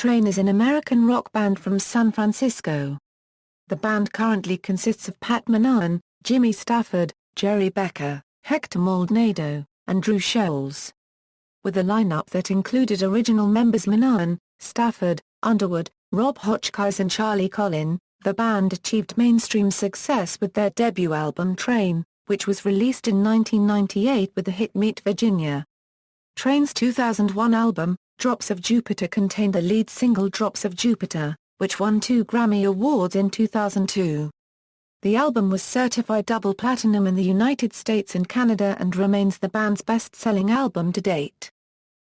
Train is an American rock band from San Francisco. The band currently consists of Pat Monahan, Jimmy Stafford, Jerry Becker, Hector Maldonado, and Drew Shoals. With a lineup that included original members Monahan, Stafford, Underwood, Rob Hotchkiss and Charlie Colin, the band achieved mainstream success with their debut album Train, which was released in 1998 with the hit Meet Virginia. Train's 2001 album, Drops of Jupiter, contained the lead single Drops of Jupiter, which won 2 Grammy Awards in 2002. The album was certified double platinum in the United States and Canada and remains the band's best-selling album to date.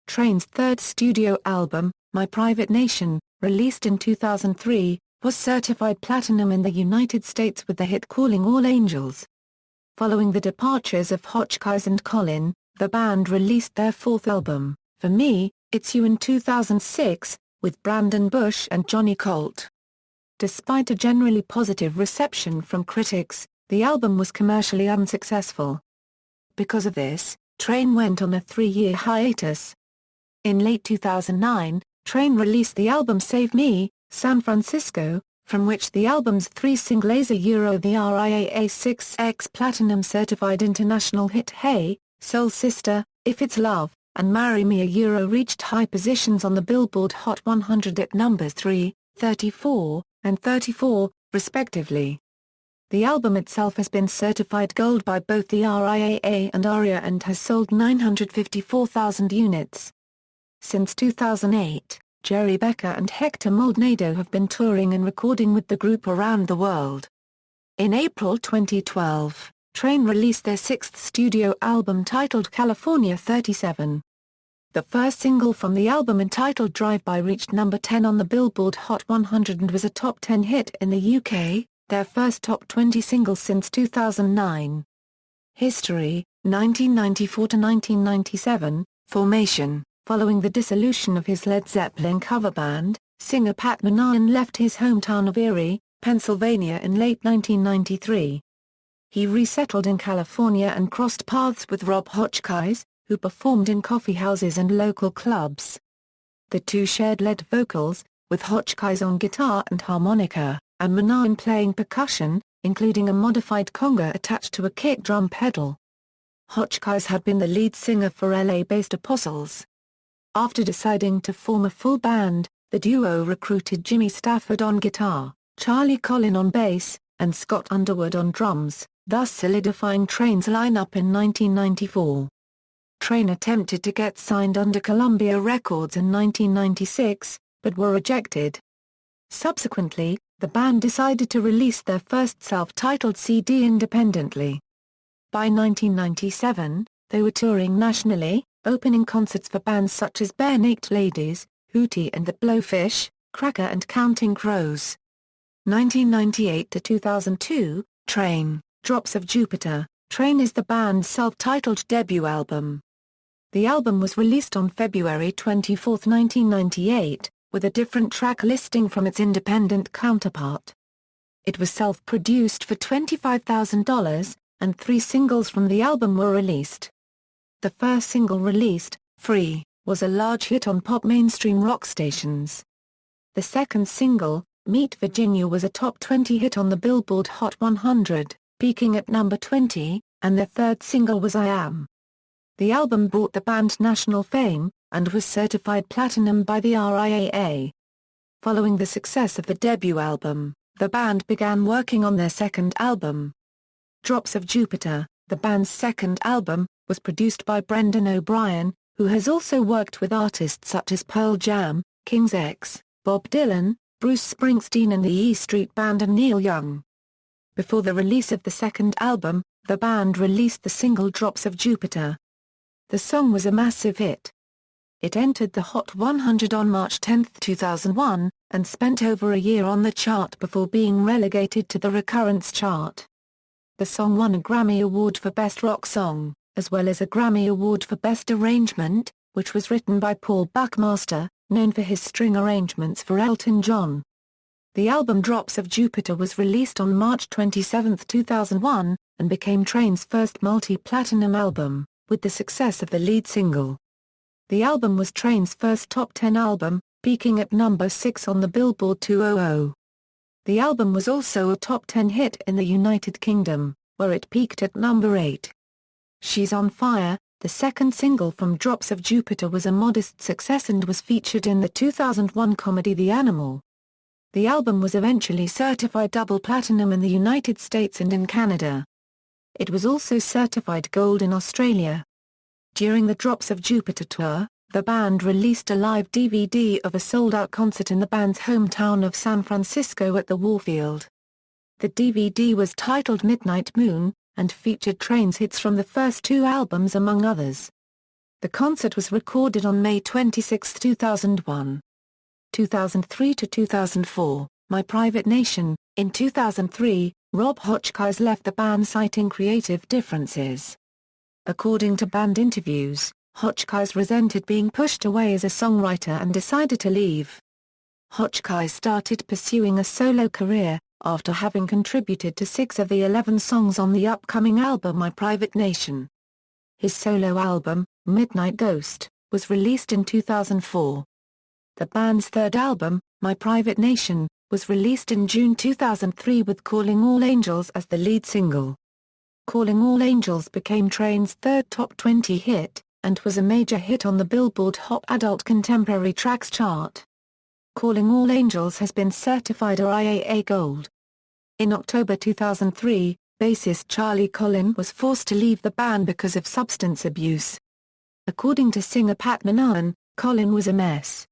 Train's third studio album, My Private Nation, released in 2003, was certified platinum in the United States with the hit Calling All Angels. Following the departures of Hotchkiss and Colin, the band released their fourth album, For Me, It's You, in 2006, with Brandon Bush and Johnny Colt. Despite a generally positive reception from critics, the album was commercially unsuccessful. Because of this, Train went on a 3-year hiatus. In late 2009, Train released the album Save Me, San Francisco, from which the album's 3 singles the RIAA 6X Platinum certified international hit Hey, Soul Sister, If It's Love, and Marry Me reached high positions on the Billboard Hot 100 at numbers 3, 34, and 34, respectively. The album itself has been certified gold by both the RIAA and ARIA and has sold 954,000 units. Since 2008, Jerry Becker and Hector Maldonado have been touring and recording with the group around the world. In April 2012, Train released their 6th studio album titled California 37. The first single from the album, entitled Drive-By, reached number 10 on the Billboard Hot 100 and was a top 10 hit in the UK, their first top 20 single since 2009. History, 1994 to 1997, formation. Following the dissolution of his Led Zeppelin cover band, singer Pat Monahan left his hometown of Erie, Pennsylvania in late 1993. He resettled in California and crossed paths with Rob Hotchkiss, who performed in coffeehouses and local clubs. The two shared lead vocals, with Hotchkiss on guitar and harmonica, and Monahan playing percussion, including a modified conga attached to a kick drum pedal. Hotchkiss had been the lead singer for LA-based Apostles. After deciding to form a full band, the duo recruited Jimmy Stafford on guitar, Charlie Colin on bass, and Scott Underwood on drums, thus solidifying Train's lineup in 1994. Train attempted to get signed under Columbia Records in 1996, but were rejected. Subsequently, the band decided to release their first self-titled CD independently. By 1997, they were touring nationally, opening concerts for bands such as Bare Naked Ladies, Hootie and the Blowfish, Cracker and Counting Crows. 1998 to 2002, Train, Drops of Jupiter. Train is the band's self-titled debut album. The album was released on February 24, 1998, with a different track listing from its independent counterpart. It was self-produced for $25,000, and 3 singles from the album were released. The first single released, Free, was a large hit on pop mainstream rock stations. The second single, Meet Virginia, was a top 20 hit on the Billboard Hot 100, peaking at number 20, and the third single was I Am. The album brought the band national fame, and was certified platinum by the RIAA. Following the success of the debut album, the band began working on their second album. Drops of Jupiter, the band's second album, was produced by Brendan O'Brien, who has also worked with artists such as Pearl Jam, King's X, Bob Dylan, Bruce Springsteen and the E Street Band and Neil Young. Before the release of the second album, the band released the single Drops of Jupiter. The song was a massive hit. It entered the Hot 100 on March 10, 2001, and spent over a year on the chart before being relegated to the recurrence chart. The song won a Grammy Award for Best Rock Song, as well as a Grammy Award for Best Arrangement, which was written by Paul Buckmaster, known for his string arrangements for Elton John. The album Drops of Jupiter was released on March 27, 2001, and became Train's first multi-platinum album, with the success of the lead single. The album was Train's first top 10 album, peaking at number 6 on the Billboard 200. The album was also a top 10 hit in the United Kingdom, where it peaked at number 8. She's on Fire, the second single from Drops of Jupiter, was a modest success and was featured in the 2001 comedy The Animal. The album was eventually certified double platinum in the United States and in Canada. It was also certified gold in Australia. During the Drops of Jupiter tour, the band released a live DVD of a sold-out concert in the band's hometown of San Francisco at the Warfield. The DVD was titled Midnight Moon, and featured Train's hits from the first two albums among others. The concert was recorded on May 26, 2001. 2003 to 2004, My Private Nation. In 2003, Rob Hotchkiss left the band citing creative differences. According to band interviews, Hotchkiss resented being pushed away as a songwriter and decided to leave. Hotchkiss started pursuing a solo career, after having contributed to 6 of the 11 songs on the upcoming album My Private Nation. His solo album, Midnight Ghost, was released in 2004. The band's third album, My Private Nation, was released in June 2003 with Calling All Angels as the lead single. Calling All Angels became Train's third top 20 hit, and was a major hit on the Billboard Hot Adult Contemporary Tracks chart. Calling All Angels has been certified RIAA Gold. In October 2003, bassist Charlie Colin was forced to leave the band because of substance abuse. According to singer Pat Monahan, Colin was a mess.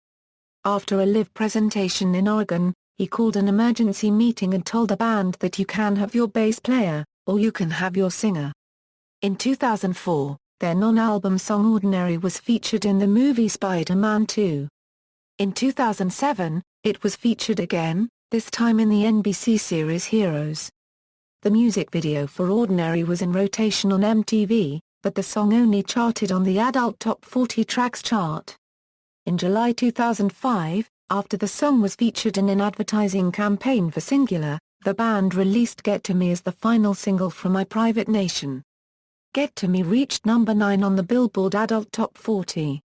After a live presentation in Oregon, he called an emergency meeting and told the band that you can have your bass player, or you can have your singer. In 2004, their non-album song Ordinary was featured in the movie Spider-Man 2. In 2007, it was featured again, this time in the NBC series Heroes. The music video for Ordinary was in rotation on MTV, but the song only charted on the Adult Top 40 Tracks chart. In July 2005, after the song was featured in an advertising campaign for Singular, the band released Get to Me as the final single from My Private Nation. Get to Me reached number 9 on the Billboard Adult Top 40.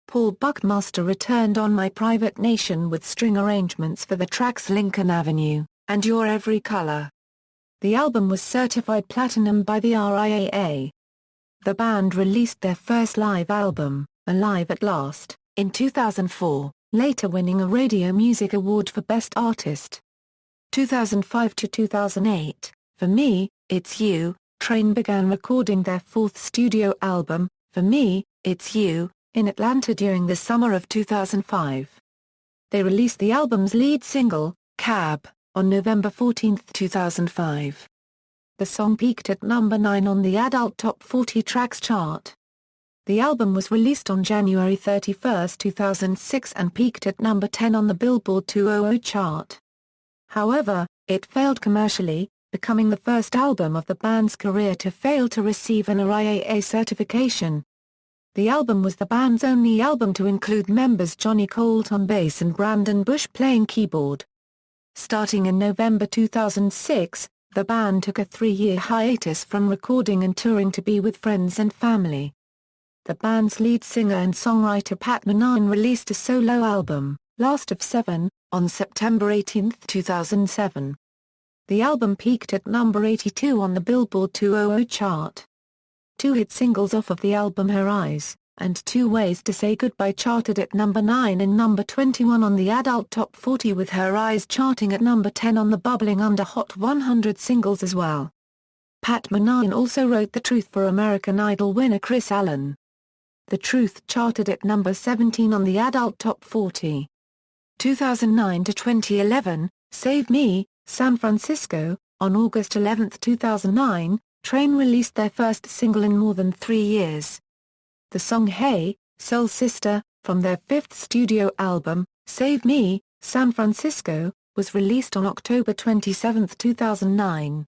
Paul Buckmaster returned on My Private Nation with string arrangements for the tracks Lincoln Avenue, and Your Every Color. The album was certified platinum by the RIAA. The band released their first live album, Alive at Last, in 2004, later winning a Radio Music Award for Best Artist. 2005 to 2008, For Me, It's You, Train began recording their fourth studio album, For Me, It's You, in Atlanta during the summer of 2005. They released the album's lead single, Cab, on November 14, 2005. The song peaked at number 9 on the Adult Top 40 Tracks chart. The album was released on January 31, 2006 and peaked at number 10 on the Billboard 200 chart. However, it failed commercially, becoming the first album of the band's career to fail to receive an RIAA certification. The album was the band's only album to include members Johnny Colt on bass and Brandon Bush playing keyboard. Starting in November 2006, the band took a 3-year hiatus from recording and touring to be with friends and family. The band's lead singer and songwriter Pat Monahan released a solo album, Last of Seven, on September 18, 2007. The album peaked at number 82 on the Billboard 200 chart. 2 hit singles off of the album Her Eyes, and Two Ways to Say Goodbye charted at number 9 and number 21 on the Adult Top 40, with Her Eyes charting at number 10 on the Bubbling Under Hot 100 singles as well. Pat Monahan also wrote The Truth for American Idol winner Chris Allen. The Truth charted at number 17 on the Adult Top 40. 2009 to 2011, Save Me, San Francisco. On August 11, 2009, Train released their first single in more than 3 years. The song Hey, Soul Sister, from their 5th studio album, Save Me, San Francisco, was released on October 27, 2009.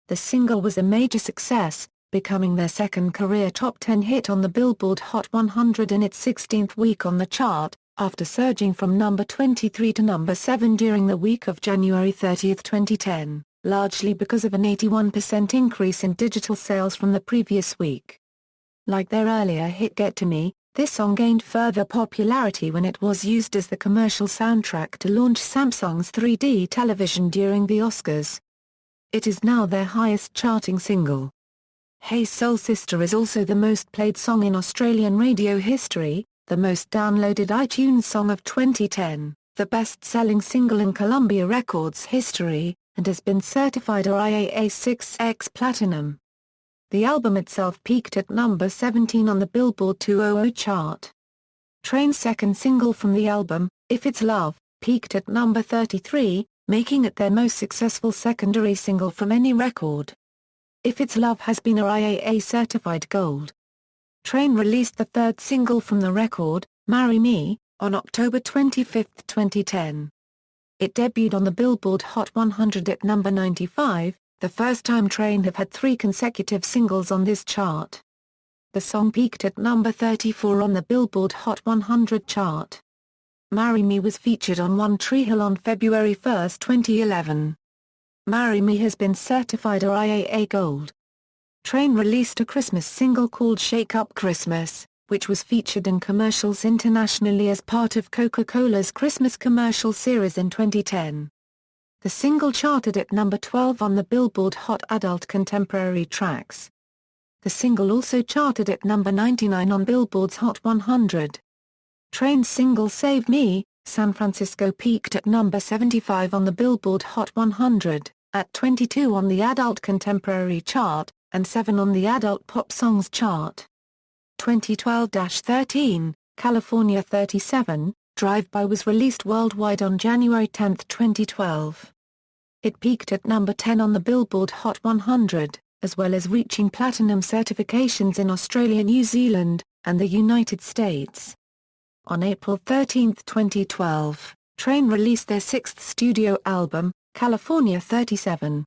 The single was a major success, becoming their second career top 10 hit on the Billboard Hot 100 in its 16th week on the chart, after surging from number 23 to number 7 during the week of January 30, 2010. Largely because of an 81% increase in digital sales from the previous week. Like their earlier hit Get to Me, This song gained further popularity when it was used as the commercial soundtrack to launch Samsung's 3D television during the Oscars. It is now their highest charting single. Hey Soul Sister is also the most played song in Australian radio history, the most downloaded iTunes song of 2010, the best-selling single in Columbia Records history, and has been certified RIAA 6X Platinum. The album itself peaked at number 17 on the Billboard 200 chart. Train's second single from the album, If It's Love, peaked at number 33, making it their most successful secondary single from any record. If It's Love has been RIAA certified gold. Train released the third single from the record, Marry Me, on October 25, 2010. It debuted on the Billboard Hot 100 at number 95, the first time Train have had 3 consecutive singles on this chart. The song peaked at number 34 on the Billboard Hot 100 chart. Marry Me was featured on One Tree Hill on February 1, 2011. Marry Me has been certified RIAA Gold. Train released a Christmas single called Shake Up Christmas, which was featured in commercials internationally as part of Coca-Cola's Christmas commercial series in 2010. The single charted at number 12 on the Billboard Hot Adult Contemporary Tracks. The single also charted at number 99 on Billboard's Hot 100. Train's single Save Me, San Francisco peaked at number 75 on the Billboard Hot 100, at 22 on the Adult Contemporary chart, and 7 on the Adult Pop Songs chart. 2012-13, California 37, Drive-By was released worldwide on January 10, 2012. It peaked at number 10 on the Billboard Hot 100, as well as reaching platinum certifications in Australia, New Zealand, and the United States. On April 13, 2012, Train released their 6th studio album, California 37.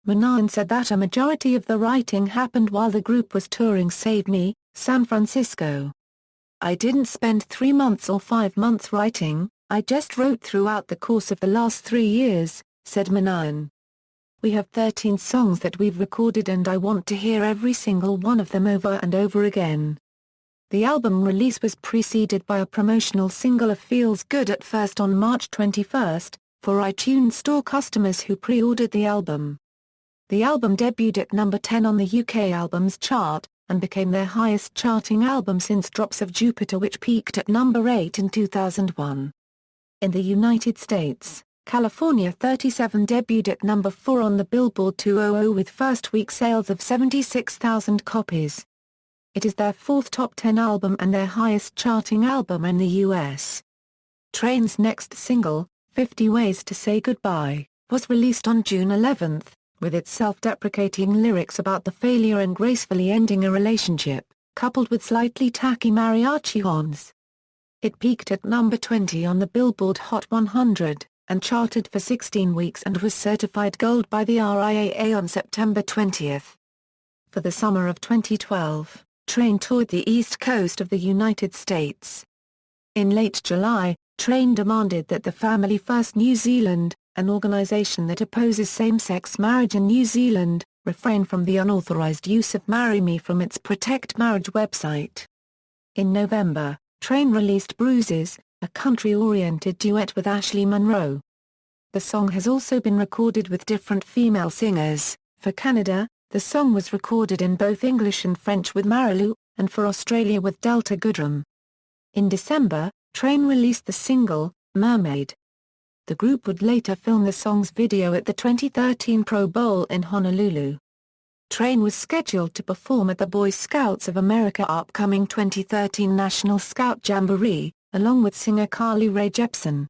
Monahan said that a majority of the writing happened while the group was touring Save Me, San Francisco. I didn't spend 3 months or 5 months writing, I just wrote throughout the course of the last 3 years, said Monahan. We have 13 songs that we've recorded and I want to hear every single one of them over and over again. The album release was preceded by a promotional single of Feels Good at First on March 21, for iTunes Store customers who pre-ordered the album. The album debuted at number 10 on the UK Albums Chart, and became their highest charting album since Drops of Jupiter, which peaked at number 8 in 2001. In the United States, California 37 debuted at number 4 on the Billboard 200 with first-week sales of 76,000 copies. It is their 4th top 10 album and their highest charting album in the U.S. Train's next single, 50 Ways to Say Goodbye, was released on June 11, with its self-deprecating lyrics about the failure and gracefully ending a relationship, coupled with slightly tacky mariachi horns. It peaked at number 20 on the Billboard Hot 100, and charted for 16 weeks and was certified gold by the RIAA on September 20. For the summer of 2012, Train toured the east coast of the United States. In late July, Train demanded that the Family First New Zealand, an organization that opposes same-sex marriage in New Zealand, refrain from the unauthorized use of Marry Me from its Protect Marriage website. In November, Train released Bruises, a country-oriented duet with Ashley Monroe. The song has also been recorded with different female singers. For Canada, the song was recorded in both English and French with Marilou, and for Australia with Delta Goodrem. In December, Train released the single, Mermaid. The group would later film the song's video at the 2013 Pro Bowl in Honolulu. Train was scheduled to perform at the Boy Scouts of America upcoming 2013 National Scout Jamboree, along with singer Carly Rae Jepsen.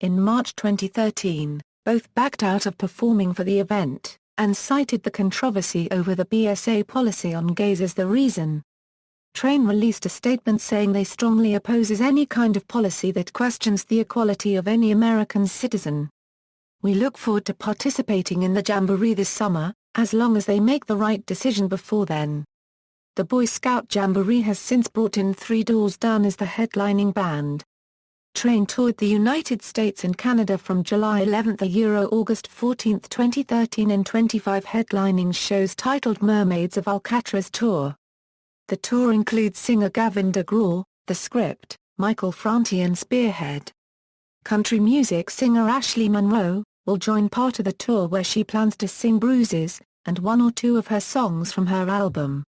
In March 2013, both backed out of performing for the event, and cited the controversy over the BSA policy on gays as the reason. Train released a statement saying they strongly opposes any kind of policy that questions the equality of any American citizen. We look forward to participating in the Jamboree this summer, as long as they make the right decision before then. The Boy Scout Jamboree has since brought in Three Doors Down as the headlining band. Train toured the United States and Canada from July 11 to August 14, 2013 in 25 headlining shows titled Mermaids of Alcatraz Tour. The tour includes singer Gavin DeGraw, The Script, Michael Franti and Spearhead. Country music singer Ashley Monroe will join part of the tour where she plans to sing Bruises, and one or two of her songs from her album.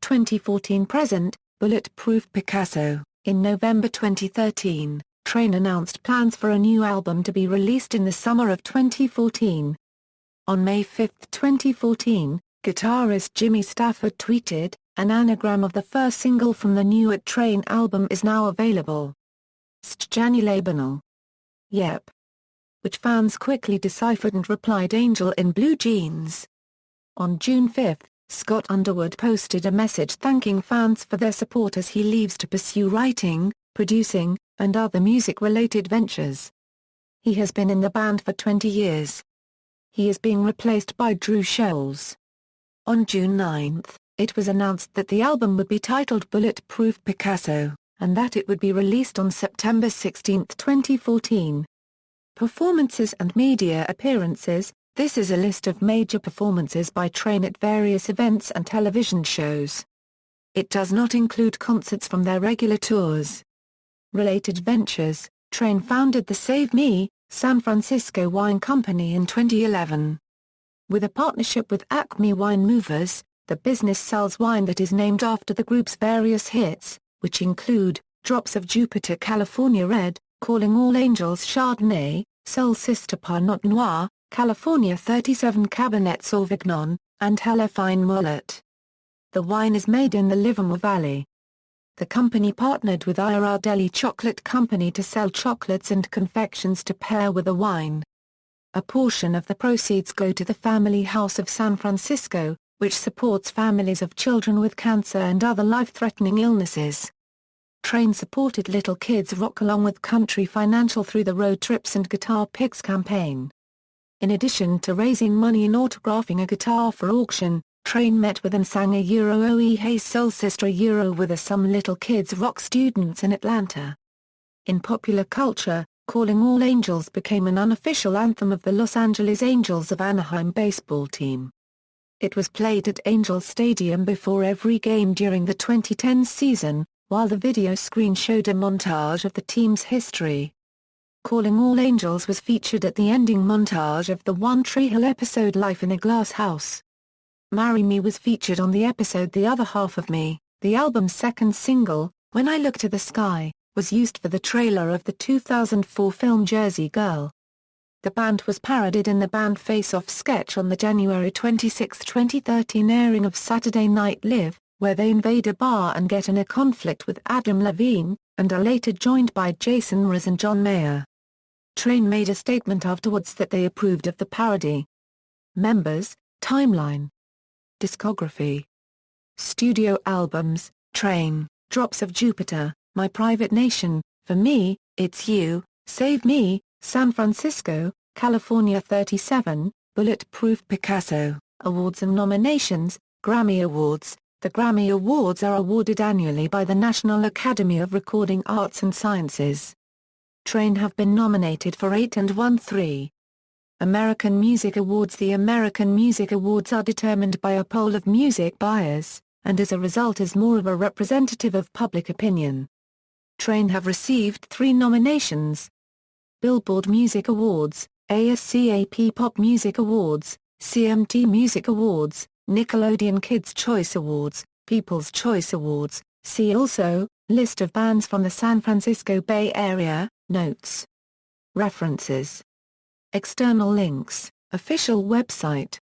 2014 present, Bulletproof Picasso. In November 2013, Train announced plans for a new album to be released in the summer of 2014. On May 5, 2014, guitarist Jimmy Stafford tweeted, "An anagram of the first single from the new Train album is now available. Stjani Labanal. Yep." Which fans quickly deciphered and replied Angel in Blue Jeans. On June 5, Scott Underwood posted a message thanking fans for their support as he leaves to pursue writing, producing, and other music-related ventures. He has been in the band for 20 years. He is being replaced by Drew Shoals. On June 9, it was announced that the album would be titled Bulletproof Picasso, and that it would be released on September 16, 2014. Performances and media appearances. This is a list of major performances by Train at various events and television shows. It does not include concerts from their regular tours. Related ventures. Train founded the Save Me, San Francisco Wine Company in 2011. With a partnership with Acme Wine Movers, the business sells wine that is named after the group's various hits, which include Drops of Jupiter California Red, Calling All Angels Chardonnay, Soul Sister Pinot Noir, California 37 Cabernet Sauvignon, and Hella Fine Mullet. The wine is made in the Livermore Valley. The company partnered with Ghirardelli Chocolate Company to sell chocolates and confections to pair with the wine. A portion of the proceeds go to the Family House of San Francisco, which supports families of children with cancer and other life-threatening illnesses. Train supported Little Kids Rock along with Country Financial through the Road Trips and Guitar Picks campaign. In addition to raising money and autographing a guitar for auction, Train met with and sang a Oe Hayes Soul Sister with some Little Kids Rock students in Atlanta. In popular culture, Calling All Angels became an unofficial anthem of the Los Angeles Angels of Anaheim baseball team. It was played at Angels Stadium before every game during the 2010 season, while the video screen showed a montage of the team's history. Calling All Angels was featured at the ending montage of the One Tree Hill episode Life in a Glass House. Marry Me was featured on the episode The Other Half of Me. The album's second single, When I Look to the Sky, was used for the trailer of the 2004 film Jersey Girl. The band was parodied in the band Face Off sketch on the January 26, 2013 airing of Saturday Night Live, where they invade a bar and get in a conflict with Adam Levine, and are later joined by Jason Mraz and John Mayer. Train made a statement afterwards that they approved of the parody. Members, timeline. Discography. Studio albums, Train, Drops of Jupiter, My Private Nation, For Me, It's You, Save Me, San Francisco, California 37, Bulletproof Picasso. Awards and nominations. Grammy Awards. The Grammy Awards are awarded annually by the National Academy of Recording Arts and Sciences. Train have been nominated for 8 and won 3. American Music Awards. The American Music Awards are determined by a poll of music buyers, and as a result is more of a representative of public opinion. Train have received 3 nominations. Billboard Music Awards, ASCAP Pop Music Awards, CMT Music Awards, Nickelodeon Kids' Choice Awards, People's Choice Awards. See also, List of bands from the San Francisco Bay Area. Notes. References. External links. Official website.